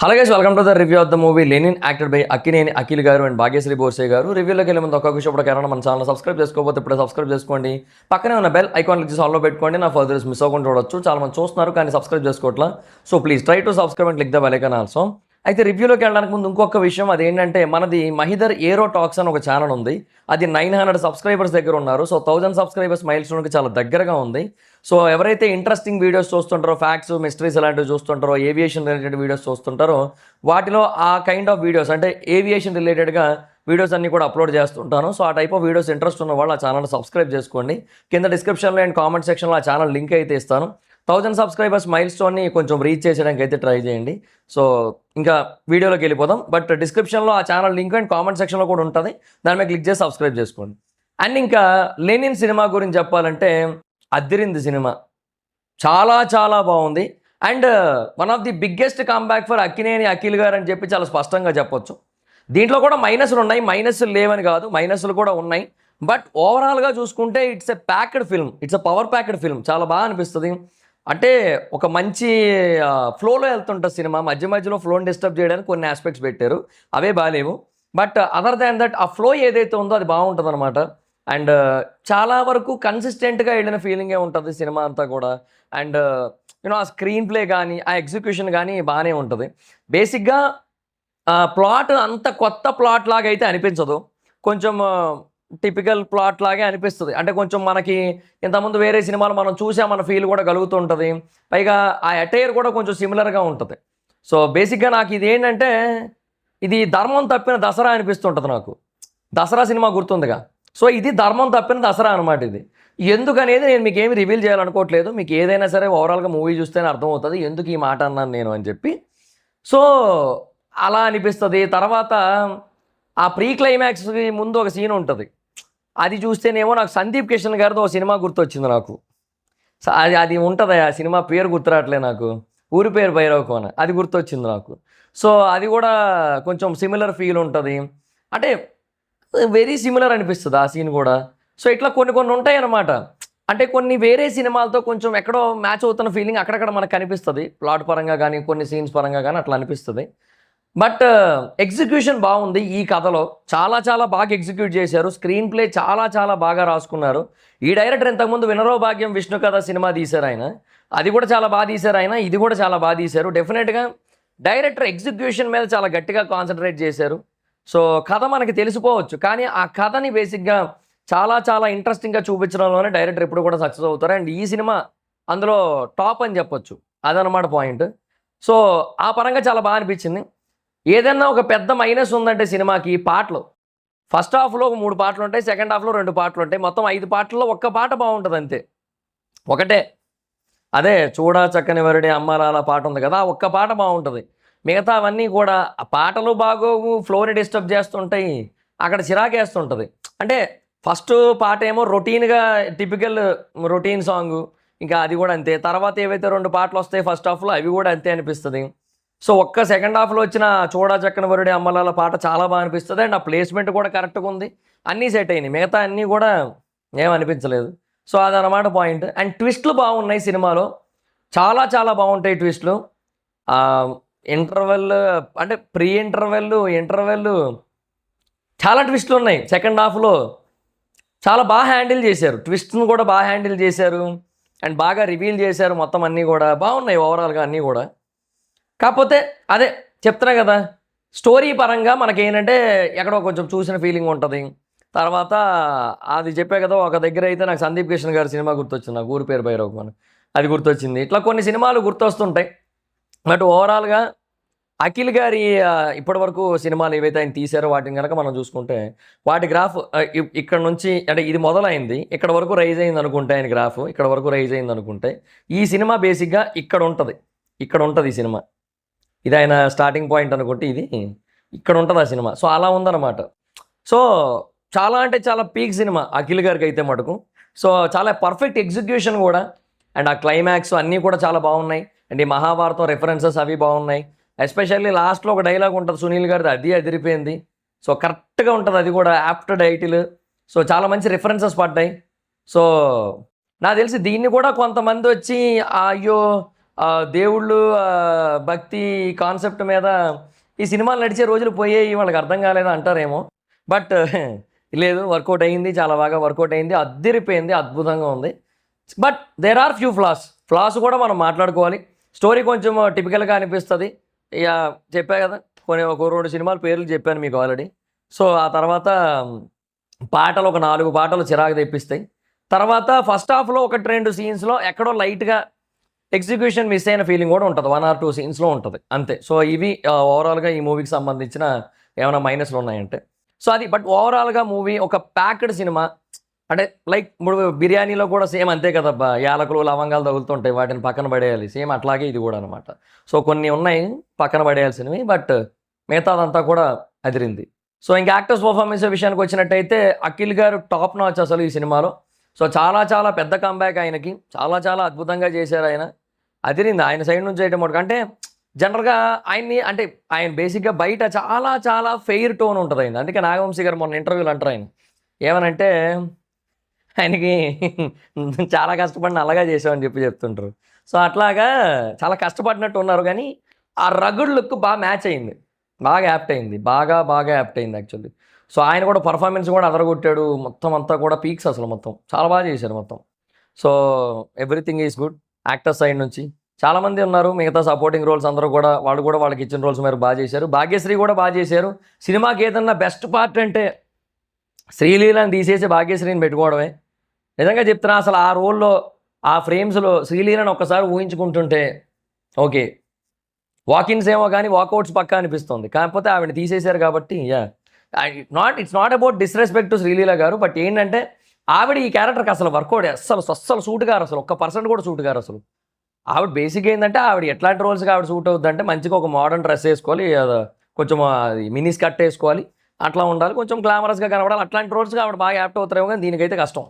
Hello guys, welcome to the review of the movie Lenin acted by Akkineni Akhil గారు and Bhagyashree Borse గారు. రివ్యూలోకి వెళ్ళే ముందు ఒక్క విషయం కూడా మన ఛానల్ సబ్స్క్రైబ్ చేసుకోకపోతే ఇప్పుడే సబ్స్క్రైబ్ చేసుకోండి. పక్కనే ఉన్న బెల్ ఐకాన్ క్లిక్ చేసి ఆన్లో పెట్టుకోండి. నా ఫర్దర్స్ మిస్ అవ్వకుండా చూడొచ్చు. చాలా మంది చూస్తున్నారు కానీ సబ్స్క్రైబ్ చేసుకోవట్లా. So please try to subscribe and click the bell icon also. అయితే రివ్యూలోకి వెళ్ళడానికి ముందు ఇంకొక విషయం, అదేంటంటే మనది మహిదర్ ఏరో టాక్స్ అని ఒక ఛానల్ ఉంది. అది 900 సబ్స్క్రైబర్స్ దగ్గర ఉన్నారు. సో 1000 సబ్స్క్రైబర్స్ మైల్ స్టోన్కి చాలా దగ్గరగా ఉంది. సో ఎవరైతే ఇంట్రెస్టింగ్ వీడియోస్ చూస్తుంటారో, ఫ్యాక్ట్స్ మిస్టరీస్ ఇలాంటివి చూస్తుంటారో, ఏవియేషన్ రిలేటెడ్ వీడియోస్ చూస్తుంటారో, వాటిలో ఆ కైండ్ ఆఫ్ వీడియోస్ అంటే ఏవియేషన్ రిలేటెడ్గా వీడియోస్ అన్నీ కూడా అప్లోడ్ చేస్తుంటాను. సో ఆ టైప్ ఆఫ్ వీడియోస్ ఇంట్రెస్ట్ ఉన్న వాళ్ళు ఆ ఛానల్ సబ్స్క్రైబ్ చేసుకోండి. కింద డిస్క్రిప్షన్లో అండ్ కామెంట్ సెక్షన్లో ఆ ఛానల్ లింక్ అయితే ఇస్తాను. 1000 సబ్స్క్రైబర్స్ మైల్ స్టోన్ని కొంచెం రీచ్ చేసేయడానికి అయితే ట్రై చేయండి. సో ఇంకా వీడియోలోకి వెళ్ళిపోదాం. బట్ డిస్క్రిప్షన్లో ఆ ఛానల్ లింక్ అండ్ కామెంట్ సెక్షన్లో కూడా ఉంటుంది. దాని మీద క్లిక్ చేసి సబ్స్క్రైబ్ చేసుకోండి. అండ్ ఇంకా లెనిన్ సినిమా గురించి చెప్పాలంటే అద్దిరింది సినిమా. చాలా చాలా బాగుంది. And one of the biggest comeback for Akkineni Akhil గారు అని చెప్పి చాలా స్పష్టంగా చెప్పొచ్చు. దీంట్లో కూడా మైనస్లు ఉన్నాయి, మైనస్లు లేవని కాదు, మైనస్లు కూడా ఉన్నాయి. బట్ ఓవరాల్గా చూసుకుంటే it's a packed film, it's a power packed film. చాలా బాగా అనిపిస్తుంది. అంటే ఒక మంచి ఫ్లోలో వెళ్తుంటుంది సినిమా. మధ్య మధ్యలో ఫ్లోని డిస్టర్బ్ చేయడానికి కొన్ని ఆస్పెక్ట్స్ పెట్టారు, అవే బాగాలేవు. బట్ అదర్ దాన్ దట్ ఆ ఫ్లో ఏదైతే ఉందో అది బాగుంటుంది అనమాట. అండ్ చాలా వరకు కన్సిస్టెంట్గా వెళ్ళిన ఫీలింగే ఉంటుంది సినిమా అంతా కూడా. అండ్ యూనో ఆ స్క్రీన్ ప్లే కానీ ఆ ఎగ్జిక్యూషన్ కానీ బాగానే ఉంటుంది. బేసిక్గా ప్లాట్ అంత కొత్త ప్లాట్ లాగా అయితే అనిపించదు, కొంచెం టిపికల్ ప్లాట్ లాగే అనిపిస్తుంది. అంటే కొంచెం మనకి ఇంతకుముందు వేరే సినిమాలు మనం చూసామన్న ఫీల్ కూడా కలుగుతుంటుంది. పైగా ఆ అటైర్ కూడా కొంచెం సిమిలర్గా ఉంటుంది. సో బేసిక్గా నాకు ఇది ఏంటంటే, ఇది ధర్మం తప్పిన దసరా అనిపిస్తుంటుంది నాకు. దసరా సినిమా గుర్తుందిగా, సో ఇది ధర్మం తప్పిన దసరా అనమాట. ఇది ఎందుకనేది నేను మీకు ఏమి రివీల్ చేయాలనుకోవట్లేదు. మీకు ఏదైనా సరే ఓవరాల్గా మూవీ చూస్తేనే అర్థమవుతుంది ఎందుకు ఈ మాట అన్నాను నేను అని చెప్పి. సో అలా అనిపిస్తుంది. తర్వాత ఆ ప్రీ క్లైమాక్స్కి ముందు ఒక సీన్ ఉంటుంది, అది చూస్తేనేమో నాకు సందీప్ కిషన్ గారితో ఒక సినిమా గుర్తొచ్చింది నాకు. అది అది ఉంటుంది, ఆ సినిమా పేరు గుర్తురావట్లే నాకు, ఊరి పేరు భైరవకోన, అది గుర్తొచ్చింది నాకు. సో అది కూడా కొంచెం సిమిలర్ ఫీల్ ఉంటుంది. అంటే వెరీ సిమిలర్ అనిపిస్తుంది ఆ సీన్ కూడా. సో ఇట్లా కొన్ని కొన్ని ఉంటాయి అన్నమాట. అంటే కొన్ని వేరే సినిమాలతో కొంచెం ఎక్కడో మ్యాచ్ అవుతున్న ఫీలింగ్ అక్కడక్కడ మనకు అనిపిస్తుంది, ప్లాట్ పరంగా కానీ కొన్ని సీన్స్ పరంగా కానీ అట్లా అనిపిస్తుంది. బట్ ఎగ్జిక్యూషన్ బాగుంది. ఈ కథలో చాలా చాలా బాగా ఎగ్జిక్యూట్ చేశారు. స్క్రీన్ ప్లే చాలా చాలా బాగా రాసుకున్నారు. ఈ డైరెక్టర్ ఇంతకుముందు వినరో భాగ్యం విష్ణు కథ సినిమా తీశారు ఆయన, అది కూడా చాలా బాగా తీశారు ఆయన, ఇది కూడా చాలా బాగా తీశారు. డెఫినెట్గా డైరెక్టర్ ఎగ్జిక్యూషన్ మీద చాలా గట్టిగా కాన్సన్ట్రేట్ చేశారు. సో కథ మనకి తెలిసిపోవచ్చు, కానీ ఆ కథని బేసిక్గా చాలా చాలా ఇంట్రెస్టింగ్గా చూపించడంలోనే డైరెక్టర్ ఎప్పుడు కూడా సక్సెస్ అవుతారు. అండ్ ఈ సినిమా అందులో టాప్ అని చెప్పొచ్చు, అదనమాట పాయింట్. సో ఆ పరంగా చాలా బాగా అనిపించింది. ఏదైనా ఒక పెద్ద మైనస్ ఉందంటే సినిమాకి పాటలు. ఫస్ట్ హాఫ్లో 3 పాటలు ఉంటాయి, సెకండ్ హాఫ్లో 2 పాటలు ఉంటాయి. మొత్తం 5 పాటల్లో ఒక్క పాట బాగుంటుంది అంతే, ఒకటే. అదే చూడా చక్కని వరుడి అమ్మాలాల పాట ఉంది కదా, ఒక్క పాట బాగుంటుంది. మిగతా అవన్నీ కూడా ఆ పాటలు బాగోవు, ఫ్లోని డిస్టర్బ్ చేస్తుంటాయి, అక్కడ చిరాకేస్తుంటుంది. అంటే ఫస్ట్ పాట ఏమో రొటీన్గా టిపికల్ రొటీన్ సాంగు, ఇంకా అది కూడా అంతే. తర్వాత ఏవైతే 2 పాటలు వస్తాయి ఫస్ట్ హాఫ్లో, అవి కూడా అంతే అనిపిస్తుంది. సో ఒక్క సెకండ్ హాఫ్లో వచ్చిన చూడా చక్కని వరుడి అమ్మలాల పాట చాలా బాగా అనిపిస్తుంది. అండ్ ఆ ప్లేస్మెంట్ కూడా కరెక్ట్గా ఉంది, అన్నీ సెట్ అయినాయి. మిగతా అన్నీ కూడా ఏమనిపించలేదు. సో అదనమాట పాయింట్. అండ్ ట్విస్ట్లు బాగున్నాయి సినిమాలో, చాలా చాలా బాగుంటాయి ట్విస్ట్లు. ఇంటర్వెల్ అంటే ప్రీ ఇంటర్వెల్ చాలా ట్విస్ట్లు ఉన్నాయి. సెకండ్ హాఫ్లో చాలా బాగా హ్యాండిల్ చేశారు, ట్విస్ట్ను కూడా బాగా హ్యాండిల్ చేశారు. అండ్ బాగా రివీల్ చేశారు. మొత్తం అన్నీ కూడా బాగున్నాయి ఓవరాల్గా అన్నీ కూడా. కాకపోతే అదే చెప్తున్నా కదా, స్టోరీ పరంగా మనకేంటంటే ఎక్కడో కొంచెం చూసిన ఫీలింగ్ ఉంటుంది. తర్వాత అది చెప్పే కదా, ఒక దగ్గర అయితే నాకు సందీప్ కిషన్ గారి సినిమా గుర్తొచ్చింది, నాకు ఊరి పేరు భైరవకోన, అది గుర్తొచ్చింది. ఇట్లా కొన్ని సినిమాలు గుర్తొస్తుంటాయి. బట్ ఓవరాల్గా అఖిల్ గారి ఇప్పటివరకు సినిమాలు ఏవైతే ఆయన తీశారో వాటిని కనుక మనం చూసుకుంటే, వాటి గ్రాఫ్ ఇక్కడ నుంచి అంటే ఇది మొదలైంది, ఇక్కడ వరకు రైజ్ అయింది అనుకుంటే, ఆయన గ్రాఫ్ ఇక్కడ వరకు రైజ్ అయింది అనుకుంటే, ఈ సినిమా బేసిక్గా ఇక్కడ ఉంటుంది ఈ సినిమా. ఇది ఆయన స్టార్టింగ్ పాయింట్ అనుకుంటే, ఇది ఇక్కడ ఉంటుంది ఆ సినిమా. సో అలా ఉందన్నమాట. సో చాలా అంటే చాలా పీక్ సినిమా అఖిల్ గారికి అయితే మటుకు. సో చాలా పర్ఫెక్ట్ ఎగ్జిక్యూషన్ కూడా. అండ్ ఆ క్లైమాక్స్ అన్నీ కూడా చాలా బాగున్నాయి. అండ్ ఈ మహాభారతం రెఫరెన్సెస్ అవి బాగున్నాయి. ఎస్పెషల్లీ లాస్ట్లో ఒక డైలాగ్ ఉంటుంది సునీల్ గారిది, అది అదిరిపోయింది. సో కరెక్ట్గా ఉంటుంది, అది కూడా యాప్ట్ టైటిల్. సో చాలా మంచి రెఫరెన్సెస్ పడ్డాయి. సో నాకు తెలిసి దీన్ని కూడా కొంతమంది వచ్చి అయ్యో దేవుళ్ళు భక్తి కాన్సెప్ట్ మీద ఈ సినిమాలు నడిచే రోజులు పోయాయి, వాళ్ళకి అర్థం కాలేదు అంటారేమో. బట్ లేదు, వర్కౌట్ అయింది, చాలా బాగా వర్కౌట్ అయింది, అద్దిరిపోయింది, అద్భుతంగా ఉంది. But there are few flaws కూడా మనం మాట్లాడుకోవాలి. స్టోరీ కొంచెం టిపికల్గా అనిపిస్తుంది. ఇక చెప్పా కదా, ఒక 2 సినిమాల పేర్లు చెప్పాను మీకు ఆల్రెడీ. సో ఆ తర్వాత పాటలు ఒక 4 పాటలు చిరాకు తెప్పిస్తాయి. తర్వాత ఫస్ట్ హాఫ్లో 1-2 సీన్స్లో ఎక్కడో లైట్గా ఎగ్జిక్యూషన్ మిస్ అయిన ఫీలింగ్ కూడా ఉంటుంది, 1 or 2 సీన్స్లో ఉంటుంది అంతే. సో ఇవి ఓవరాల్గా ఈ మూవీకి సంబంధించిన ఏమైనా మైనస్లు ఉన్నాయంటే సో అది. బట్ ఓవరాల్గా మూవీ ఒక ప్యాక్డ్ సినిమా. అంటే లైక్ ఇప్పుడు బిర్యానీలో కూడా సేమ్ అంతే కదబ్బా, యాలకులు లవంగాలు తగులుతుంటాయి, వాటిని పక్కన పడేయాలి, సేమ్ అట్లాగే ఇది కూడా అనమాట. సో కొన్ని ఉన్నాయి పక్కన పడేయాల్సినవి, బట్ మిగతాదంతా కూడా అదిరింది. సో ఇంకా యాక్టర్స్ పర్ఫార్మెన్స్ విషయానికి వచ్చినట్టయితే అఖిల్ గారు టాప్ నాచ్ అసలు ఈ సినిమాలో. సో చాలా చాలా పెద్ద కంబ్యాక్ ఆయనకి, చాలా చాలా అద్భుతంగా చేశారు ఆయన. అదిరింది ఆయన సైడ్ నుంచి అయితే మటుకు. అంటే జనరల్గా ఆయన్ని అంటే ఆయన బేసిక్గా బయట చాలా చాలా ఫెయిర్ టోన్ ఉంటుంది ఆయన. అందుకే నాగవంశీ గారు మొన్న ఇంటర్వ్యూలు అంటారు ఆయన ఏమనంటే, ఆయనకి చాలా కష్టపడిన అలాగా చేసామని చెప్తుంటారు. సో అట్లాగా చాలా కష్టపడినట్టు ఉన్నారు, కానీ ఆ రగుడ్ లుక్ బాగా మ్యాచ్ అయింది, బాగా యాప్ట్ అయింది, బాగా యాప్ట్ అయింది యాక్చువల్లీ. సో ఆయన కూడా పర్ఫార్మెన్స్ కూడా అదరగొట్టాడు, మొత్తం అంతా కూడా పీక్స్ అసలు మొత్తం చాలా బాగా చేశారు మొత్తం. So everything is good actor side నుంచి. చాలామంది ఉన్నారు మిగతా సపోర్టింగ్ రోల్స్ అందరూ కూడా, వాళ్ళు కూడా వాళ్ళకి ఇచ్చిన రోల్స్ మీరు బాగా చేశారు. భాగ్యశ్రీ కూడా బాగా చేశారు. సినిమాకి ఏదన్నా బెస్ట్ పార్ట్ అంటే శ్రీలీలని తీసేసి భాగ్యశ్రీని పెట్టుకోవడమే. నిజంగా చెప్తున్నా, అసలు ఆ రోల్లో ఆ ఫ్రేమ్స్లో శ్రీలీలని ఒక్కసారి ఊహించుకుంటుంటే ఓకే, వాకిన్స్ ఏమో కానీ వాకౌట్స్ పక్కా అనిపిస్తుంది. కాకపోతే ఆవిడ తీసేశారు కాబట్టి it's not about disrespect to Sreeleela గారు, బట్ ఏంటంటే ఆవిడ ఈ క్యారెక్టర్కి అసలు వర్కౌట్ అస్సలు సూట్ గారు, అసలు 1% కూడా సూట్ గారు అసలు. ఆవిడ బేసిక్ ఏంటంటే ఆవిడ ఎట్లాంటి రోల్స్కి ఆవిడ సూట్ అవుతుంది అంటే, మంచిగా ఒక మోడర్న్ డ్రెస్ వేసుకోవాలి, కొంచెం మినీ స్కర్ట్ వేసుకోవాలి, అట్లా ఉండాలి, కొంచెం గ్లామరస్గా కనబడాలి. అట్లాంటి రోల్స్గా ఆవిడ బాగా యాప్ట్ అవుతారేమో, కానీ దీనికైతే కష్టం.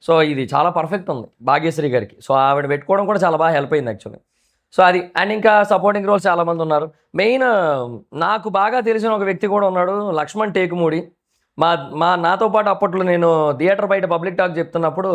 సో ఇది చాలా పర్ఫెక్ట్ ఉంది భాగ్యశ్రీ గారికి. సో ఆవిడ పెట్టుకోవడం కూడా చాలా బాగా హెల్ప్ అయింది యాక్చువల్లీ. సో అది. అండ్ ఇంకా సపోర్టింగ్ రోల్స్ చాలామంది ఉన్నారు. మెయిన్ నాకు బాగా తెలిసిన ఒక వ్యక్తి కూడా ఉన్నాడు, లక్ష్మణ్ టేకుమూడి. నాతో పాటు అప్పట్లో నేను థియేటర్ బయట పబ్లిక్ టాక్ చెప్తున్నప్పుడు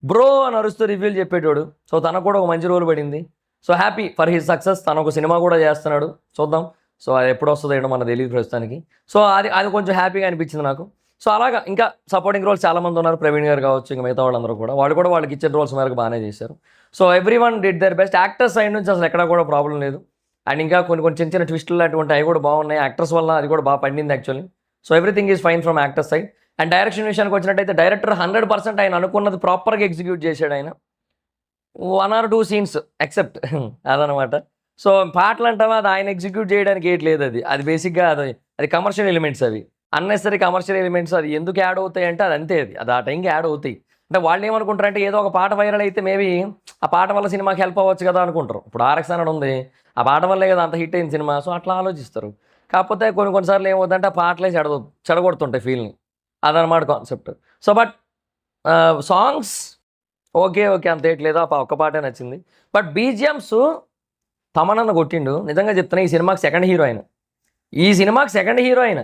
బ్రో అని అరుస్తూ రివ్యూలు చెప్పేటోడు. సో తనకు కూడా ఒక మంచి రోల్ పడింది. So happy for his success. తను ఒక సినిమా కూడా చేస్తున్నాడు, చూద్దాం. సో అది ఎప్పుడు వస్తుందో ఏంటో మనకు తెలియదు ప్రస్తుతానికి. సో అది కొంచెం హ్యాపీగా అనిపించింది నాకు. సో అలాగా ఇంకా సపోర్టింగ్ రోల్స్ చాలామంది ఉన్నారు, ప్రవీణ్ గారు కావచ్చు, ఇంకా మిగతా వాళ్ళందరూ కూడా వాళ్ళకి ఇచ్చిన రోల్స్ మేరకు బాగానే చేశారు. So every one did their best. Actors side నుంచి అసలు ఎక్కడా కూడా ప్రాబ్లం లేదు. అండ్ ఇంకా కొన్ని చిన్న ట్విస్టులు లాంటివి అవి కూడా బాగున్నాయి యాక్టర్స్ వల్ల, అది కూడా బాగా పండింది actually. So everything is fine from actors side. And direction విషయానికి వచ్చినట్టయితే డైరెక్టర్ 100% ఆయన అనుకున్నది ప్రాపర్గా ఎగ్జిక్యూట్ చేశాడు ఆయన. 1 or 2 సీన్స్ ఎక్సెప్ట్ అదనమాట. సో పాటలు అంటావా, అది ఆయన ఎగ్జిక్యూట్ చేయడానికి ఏట్ లేదు, అది బేసిక్గా అది కమర్షియల్ ఎలిమెంట్స్, అవి అన్నెసరీ కమర్షియల్ ఎలిమెంట్స్. అది ఎందుకు యాడ్ అవుతాయి అంటే అది అంతే, అది ఆ టైంకి యాడ్ అవుతాయి. అంటే వాళ్ళు ఏమనుకుంటారంటే ఏదో ఒక పాట వైరల్ అయితే మేబీ ఆ పాట వల్ల సినిమాకి హెల్ప్ అవ్వచ్చు కదా అనుకుంటారు. ఇప్పుడు ఆర్ఎక్స్ అనడం ఉంది, ఆ పాట వల్లే కదా అంత హిట్ అయింది సినిమా. సో అట్లా ఆలోచిస్తారు. కాకపోతే కొన్నిసార్లు ఏమవుతుందంటే ఆ పాటలే చెడగొడుతుంటాయి ఫీల్ని, అదనమాట concept. So but songs okay అంత ఏట్లేదు, ఒక్క పాటే నచ్చింది. బట్ బీజిఎమ్స్ తమనన్న కొట్టిండు. నిజంగా చెప్తున్నా, ఈ సినిమాకి సెకండ్ హీరో ఆయన.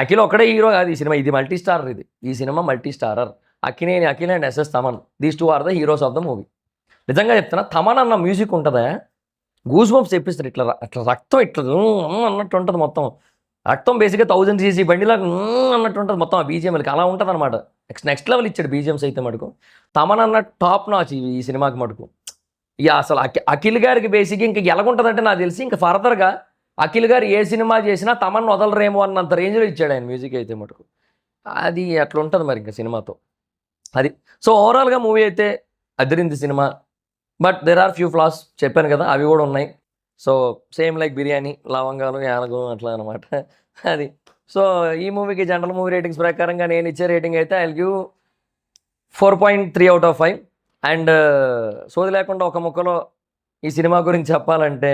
అఖిల్ ఒక్కడే హీరో కాదు ఈ సినిమా, ఇది మల్టీ స్టారర్. ఈ సినిమా multi starrer. Akhil and SS Thaman, these 2 are the heroes of the movie. నిజంగా చెప్తున్నా, తమన్ అన్న మ్యూజిక్ ఉంటుందా, గూస్ బంప్స్ తెప్పిస్తారు. ఇట్లా రక్తం ఇట్లా అన్నట్టు ఉంటుంది మొత్తం. రక్తం బేసిక్గా 1000cc బండిలాగా అన్నట్టు ఉంటుంది మొత్తం ఆ బీజిఎంలకి, అలా ఉంటుంది అనమాట. నెక్స్ట్ లెవెల్ ఇచ్చాడు బీజిఎమ్స్ అయితే మటుకు. తమన్ అన్న టాప్ నాచ్ ఈ సినిమాకి మటుకు. ఇక అసలు అఖిల్ గారికి బేసిక్గా ఇంకా ఎలాగుంటుందంటే నాకు తెలిసి ఇంకా ఫర్దర్గా అఖిల్ గారు ఏ సినిమా చేసినా తమన్ వదలరేమో అన్నంత రేంజ్లో ఇచ్చాడు ఆయన మ్యూజిక్ అయితే మటుకు. అది అట్లా ఉంటుంది మరి ఇంకా సినిమాతో అది. సో ఓవరాల్గా మూవీ అయితే అదిరింది సినిమా. But there are few flaws, చెప్పాను కదా, అవి కూడా ఉన్నాయి. సో సేమ్ లైక్ బిర్యానీ, లవంగాలు, యాలకులు అట్లా అనమాట అది. సో ఈ మూవీకి జనరల్ మూవీ రేటింగ్స్ ప్రకారంగా నేను ఇచ్చే రేటింగ్ అయితే I will give 4.3 out of 5. And సోది లేకుండా ఒక ముక్కలో ఈ సినిమా గురించి చెప్పాలంటే,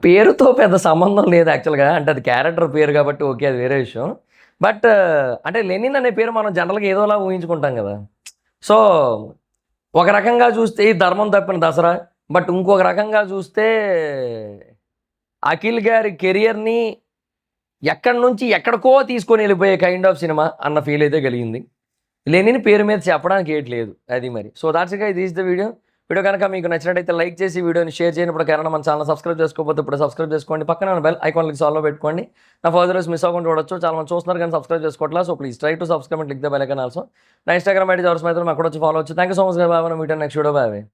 పేరుతో పెద్ద సంబంధం లేదు యాక్చువల్గా. అంటే అది క్యారెక్టర్ పేరు కాబట్టి ఓకే, అది వేరే విషయం. బట్ అంటే లెనిన్ అనే పేరు మనం జనరల్గా ఏదోలా ఊహించుకుంటాం కదా. సో ఒక రకంగా చూస్తే ఈ ధర్మం తప్పిన దసరా, బట్ ఇంకొక రకంగా చూస్తే అఖిల్ గారి కెరియర్ని ఎక్కడి నుంచి ఎక్కడికో తీసుకొని వెళ్ళిపోయే కైండ్ ఆఫ్ సినిమా అన్న ఫీల్ అయితే కలిగింది. లెనిన్ పేరు మీద చెప్పడానికి ఏటి లేదు అది మరి. So that's it guys, this the video video కనుక మీకు నచ్చినట్టయితే లైక్ చేసి వీడియోని షేర్ చేయండి. ఇప్పుడు ఎవరైనా మన ఛానల్ సబ్స్క్రైబ్ చేసుకోకపోతే ఇప్పుడు సబ్స్క్రైబ్ చేసుకోండి. పక్కన ఉన్న బెల్ ఐకాన్ క్లిక్ ఆల్లో పెట్టుకోండి. నా ఫర్దర్ మిస్ అవ్వకుండా చూడొచ్చు. చాలా మంది చూస్తున్నారు కానీ సబ్స్క్రైబ్ చేసుకోవట్లేదు. So please try to subscribe and click the bell icon also. నా ఇన్స్టాగ్రామ్ ఐడి జవర్స్ మాత్రం అక్కడ వచ్చి ఫాలో వచ్చు. Thank you so much. Bye. Meet next video. Bye.